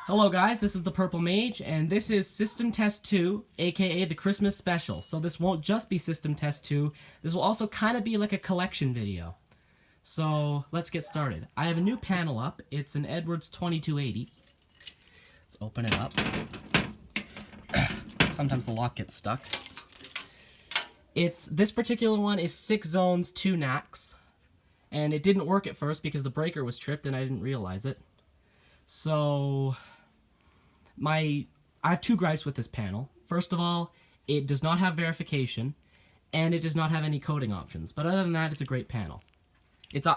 Hello guys, this is the Purple Mage, and this is System Test 2, aka the Christmas Special. So this won't just be System Test 2, this will also kind of be like a collection video. So let's get started. I have a new panel up, it's an Edwards 2280. Let's open it up. Sometimes the lock gets stuck. This particular one is 6 zones, 2 knacks. And it didn't work at first because the breaker was tripped and I didn't realize it. So I have 2 gripes with this panel. First of all, it does not have verification, and it does not have any coding options. But other than that, it's a great panel. It's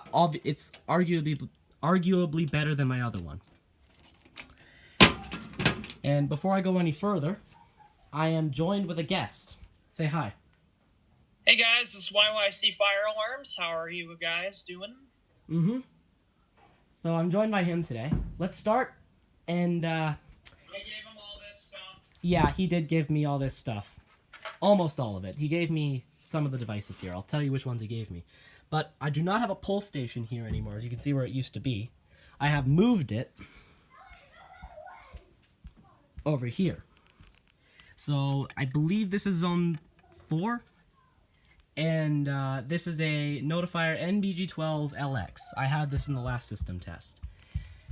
arguably better than my other one. And before I go any further, I am joined with a guest. Say hi. Hey guys, this is YYC Fire Alarms. How are you guys doing? So I'm joined by him today. Let's start, and I gave him all this stuff. yeah, he did give me all this stuff. Almost all of it. He gave me some of the devices here. I'll tell you which ones he gave me. But I do not have a pull station here anymore. As you can see where it used to be. I have moved it over here. So I believe this is zone 4. And this is a Notifier NBG12LX. I had this in the last system test.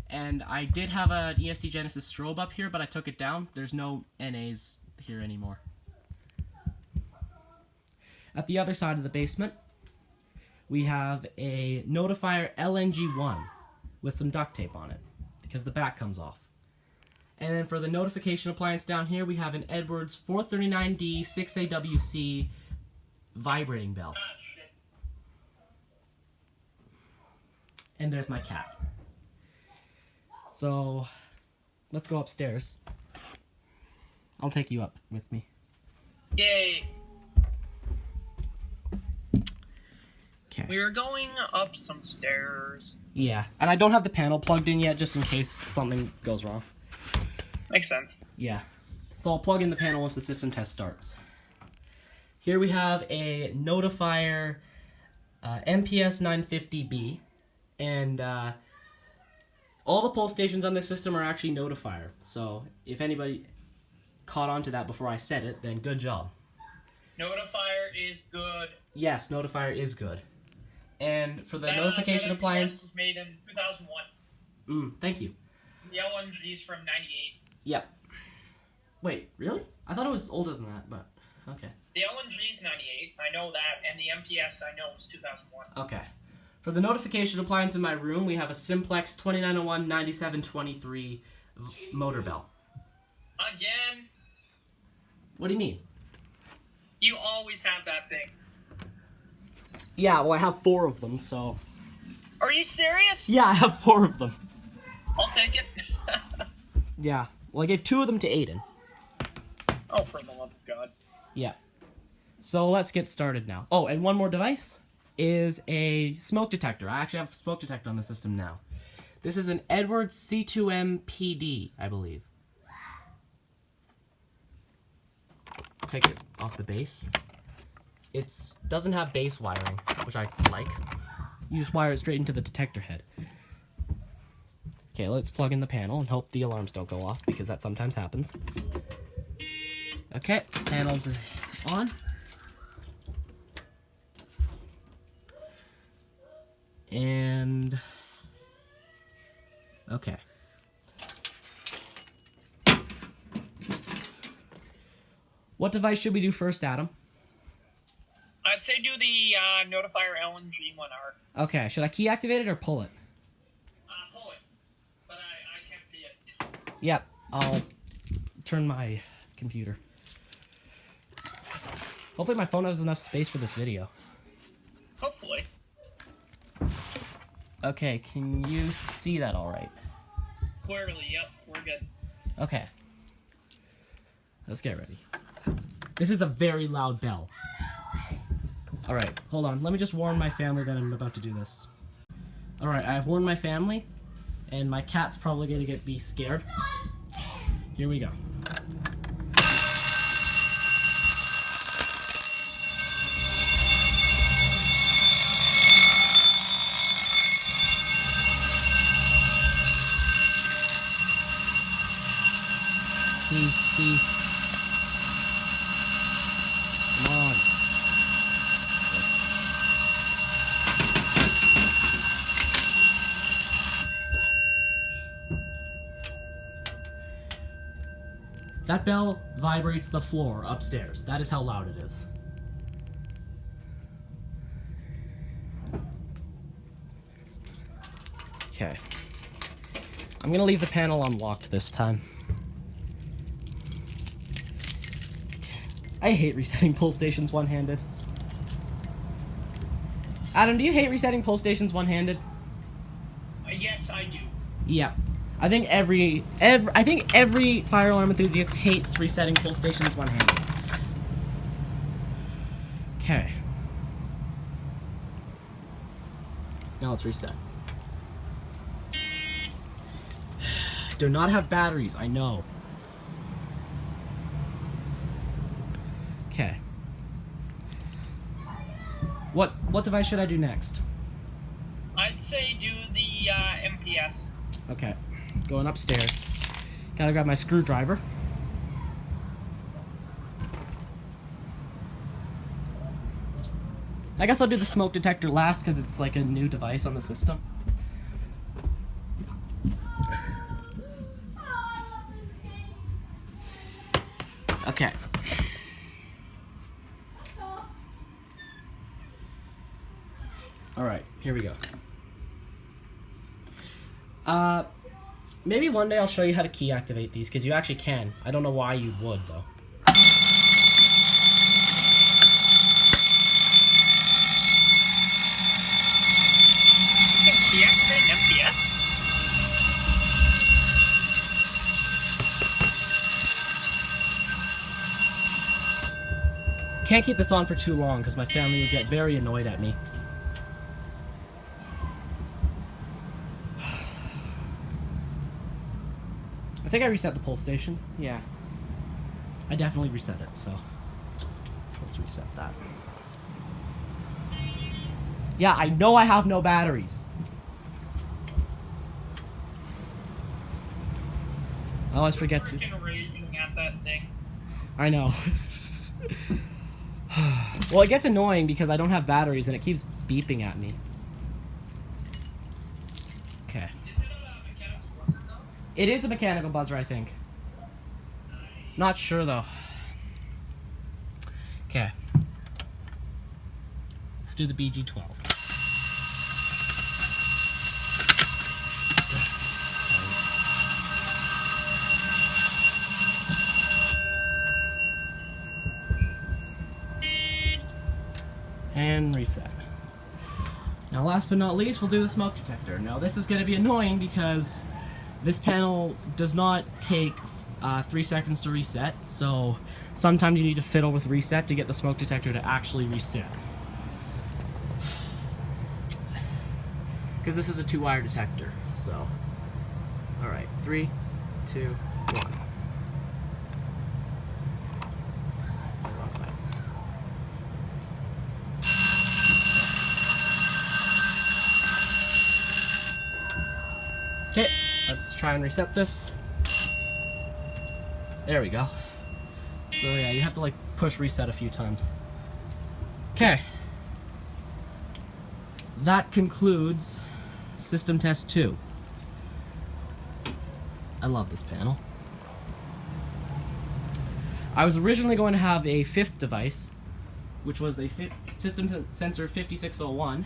And I did have an ESD Genesis strobe up here, but I took it down. There's no NAs here anymore. At the other side of the basement, we have a Notifier LNG1 with some duct tape on it, because the back comes off. And then for the notification appliance down here, we have an Edwards 439D 6AWC vibrating bell. And there's my cat. So, let's go upstairs. I'll take you up with me. Yay! Okay. We are going up some stairs. Yeah, and I don't have the panel plugged in yet, just in case something goes wrong. Makes sense. Yeah. So I'll plug in the panel once the system test starts. Here we have a Notifier MPS 950B, and all the pull stations on this system are actually Notifier. So if anybody caught on to that before I said it, then good job. Notifier is good. Yes, Notifier is good. And for the notification that appliance... was made in 2001. Thank you. The LNG is from 98. Yep. Wait, really? I thought it was older than that, but okay. The LNG is 98, I know that, and the MPS I know is 2001. Okay. For the notification appliance in my room, we have a Simplex 2901-9723 motor bell. Again? What do you mean? You always have that thing. Yeah, well, I have 4 of them, so... Are you serious? Yeah, I have 4 of them. I'll take it. Yeah. Well, I gave 2 of them to Aiden. Oh, for the love of God. Yeah. So let's get started now. Oh, and one more device is a smoke detector. I actually have a smoke detector on the system now. This is an Edwards C2M PD, I believe. Take it off the base. It doesn't have base wiring, which I like. You just wire it straight into the detector head. Okay, let's plug in the panel and hope the alarms don't go off, because that sometimes happens. Okay, panel's on. And... okay. What device should we do first, Adam? I'd say do the Notifier LNG 1R. Okay, should I key activate it or pull it? Pull it. But I can't see it. Yep, I'll turn my computer. Hopefully my phone has enough space for this video. Hopefully. Okay, can you see that all right? Clearly, yep, we're good. Okay. Let's get ready. This is a very loud bell. Alright, hold on. Let me just warn my family that I'm about to do this. Alright, I have warned my family, and my cat's probably going to be scared. Here we go. That bell vibrates the floor upstairs. That is how loud it is. Okay. I'm gonna leave the panel unlocked this time. I hate resetting pull stations one-handed. Adam, do you hate resetting pull stations one-handed? Yes, I do. Yeah. I think every fire alarm enthusiast hates resetting pull stations one-handed. Okay. Now let's reset. Do not have batteries, I know. Okay. What device should I do next? I'd say do the MPS. Okay. Going upstairs. Gotta grab my screwdriver. I guess I'll do the smoke detector last because it's like a new device on the system. Okay. Alright, here we go. Maybe one day I'll show you how to key activate these, because you actually can. I don't know why you would, though. You can deactivate an MPS? Can't keep this on for too long, because my family would get very annoyed at me. I think I reset the pull station. Yeah. I definitely reset it, so let's reset that. Yeah, I know I have no batteries. I always forget to. Freaking raging at that thing. I know. Well, it gets annoying because I don't have batteries and it keeps beeping at me. Okay. Is it a mechanical buzzer though? It is a mechanical buzzer, I think. Not sure though. Okay. Let's do the BG12. And reset. Now last but not least, we'll do the smoke detector. Now this is going to be annoying because this panel does not take 3 seconds to reset, so sometimes you need to fiddle with reset to get the smoke detector to actually reset. Because this is a 2-wire detector, so. Alright, 3, 2, 1. Wrong side. Okay, let's try and reset this. There we go. So yeah, you have to like push reset a few times. Okay. That concludes system test 2. I love this panel. I was originally going to have a 5th device, which was a system sensor 5601,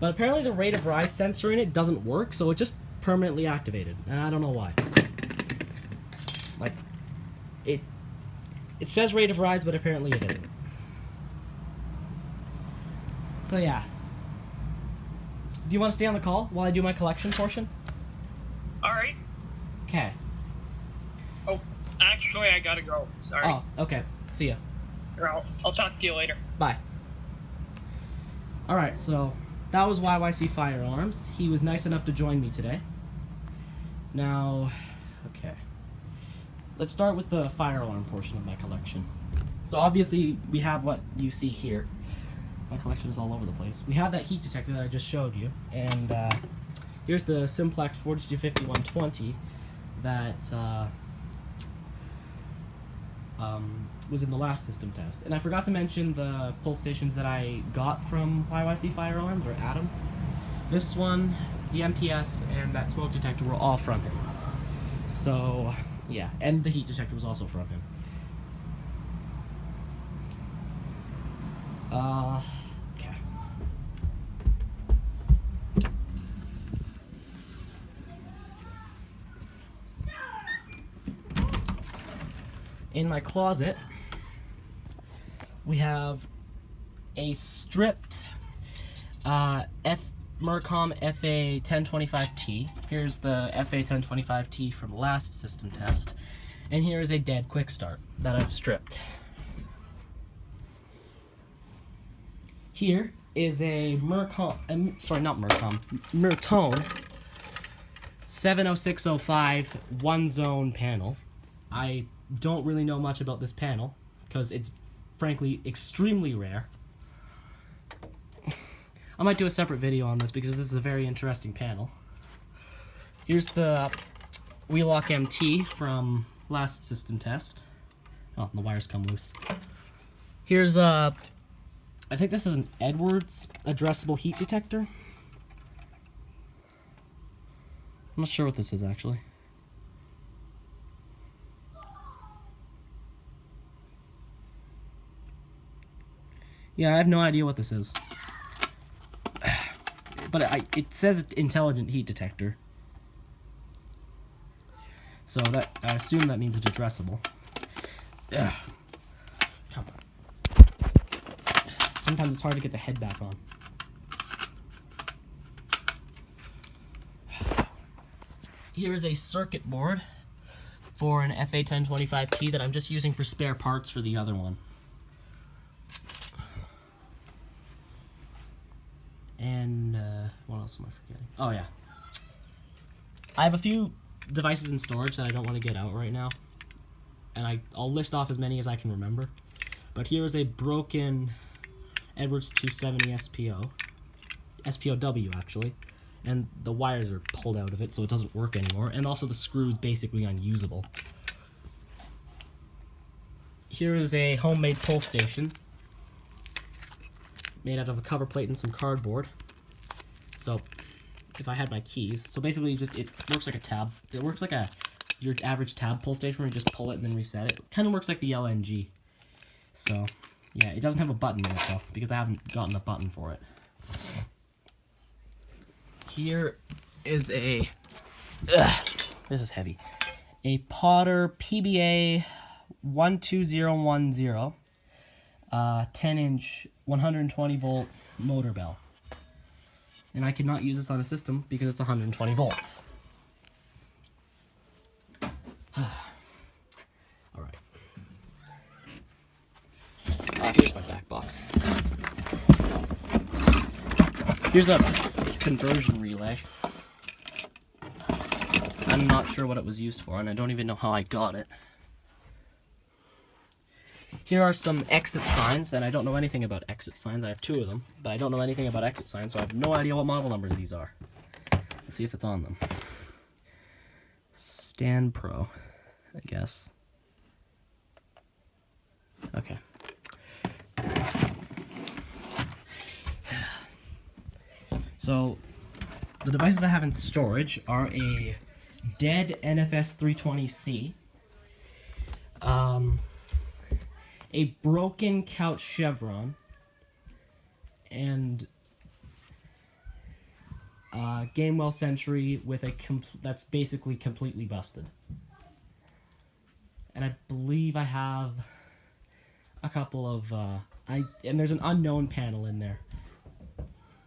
but apparently the rate of rise sensor in it doesn't work, so it just permanently activated, and I don't know why. Like, it says rate of rise, but apparently it isn't. So yeah. Do you want to stay on the call while I do my collection portion? Alright. Okay. Oh, actually I gotta go. Sorry. Oh, okay. See ya. Or I'll talk to you later. Bye. Alright, so that was YYC Firearms. He was nice enough to join me today. Now, okay. Let's start with the fire alarm portion of my collection. So obviously we have what you see here. My collection is all over the place. We have that heat detector that I just showed you, and here's the Simplex 4250-120 that was in the last system test. And I forgot to mention the pull stations that I got from YYC Firearms, or Adam. This one, the MPS, and that smoke detector were all from him. So Yeah, and the heat detector was also from him. Okay. In my closet, we have a stripped Mercom FA 1025T. Here's the FA 1025T from last system test. And here is a dead quick start that I've stripped. Here is a Mertone 70605 one zone panel. I don't really know much about this panel because it's frankly extremely rare. I might do a separate video on this because this is a very interesting panel. Here's the Wheelock MT from last system test. Oh, the wires come loose. Here's I think this is an Edwards addressable heat detector. I'm not sure what this is actually. Yeah, I have no idea what this is. But it says intelligent heat detector. So that I assume that means it's addressable. Ugh. Come on. Sometimes it's hard to get the head back on. Here's a circuit board for an FA 1025T that I'm just using for spare parts for the other one. And what else am I forgetting? Oh yeah. I have a few devices in storage that I don't want to get out right now. And I'll list off as many as I can remember. But here is a broken Edwards 270 SPOW actually. And the wires are pulled out of it, so it doesn't work anymore. And also the screw is basically unusable. Here is a homemade pull station made out of a cover plate and some cardboard. So if I had my keys, so basically it works like a tab. It works like your average tab pull station where you just pull it and then reset it. It kind of works like the LNG. So yeah, it doesn't have a button in it though, because I haven't gotten a button for it. Here is a, this is heavy, a Potter PBA 12010, 10-inch, 120 volt motor bell. And I cannot use this on a system because it's 120 volts. Alright. Here's my back box. Here's a conversion relay. I'm not sure what it was used for, and I don't even know how I got it. Here are some exit signs, and I don't know anything about exit signs. I have 2 of them, but I don't know anything about exit signs, so I have no idea what model numbers these are. Let's see if it's on them. Stand Pro, I guess. Okay. So, the devices I have in storage are a dead NFS 320C, a broken couch chevron, and Gamewell Sentry with that's basically completely busted. And I believe I have a couple of and there's an unknown panel in there.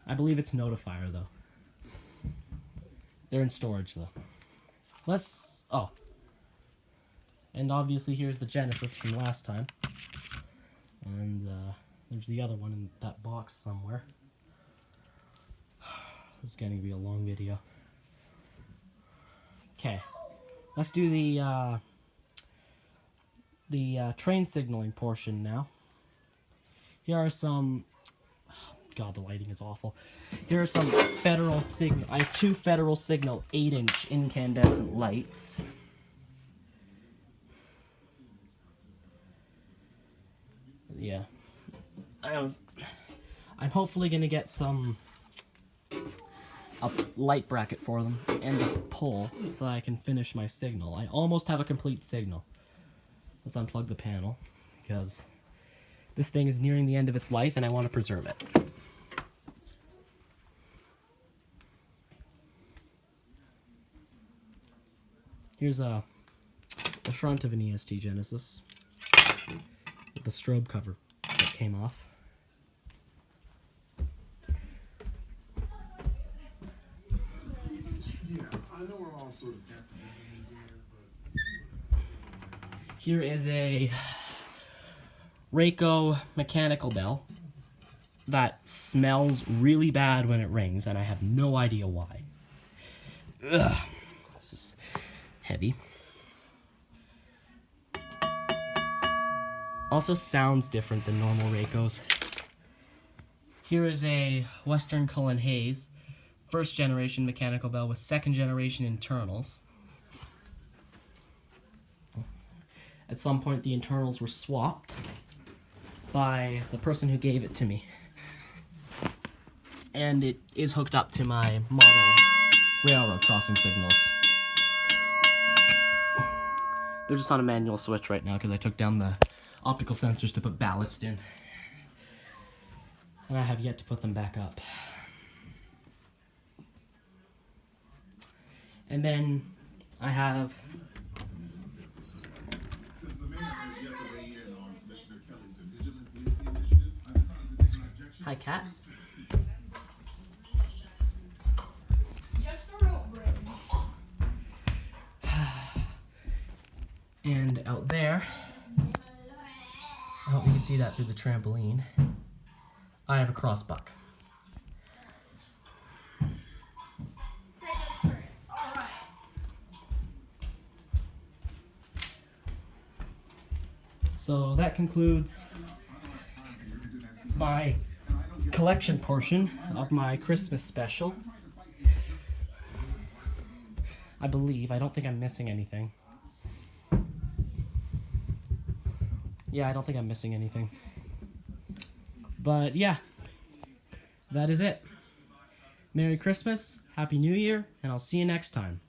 I believe it's Notifier though. They're in storage though. And obviously here's the Genesis from last time. And there's the other one in that box somewhere. This is going to be a long video. Okay, let's do the train signaling portion now. Here are some... God, the lighting is awful. Here are some Federal Signal... I have 2 Federal Signal 8-inch incandescent lights. Yeah. I'm hopefully going to get some a light bracket for them and a pole so I can finish my signal. I almost have a complete signal. Let's unplug the panel because this thing is nearing the end of its life and I want to preserve it. Here's the front of an EST Genesis with the strobe cover that came off. Here is a Reiko mechanical bell that smells really bad when it rings, and I have no idea why. Ugh, this is heavy. Also sounds different than normal Reikos. Here is a Western Cullen Hayes, first generation mechanical bell with second generation internals. At some point the internals were swapped by the person who gave it to me. And it is hooked up to my model railroad crossing signals. They're just on a manual switch right now because I took down the optical sensors to put ballast in. And I have yet to put them back up. And then I have hi, cat. Just a rope bridge. And out there, I hope you can see that through the trampoline, I have a crossbuck. Great experience. All right. So that concludes my collection portion of my Christmas special. I believe. I don't think I'm missing anything. Yeah, I don't think I'm missing anything. But yeah, that is it. Merry Christmas, Happy New Year, and I'll see you next time.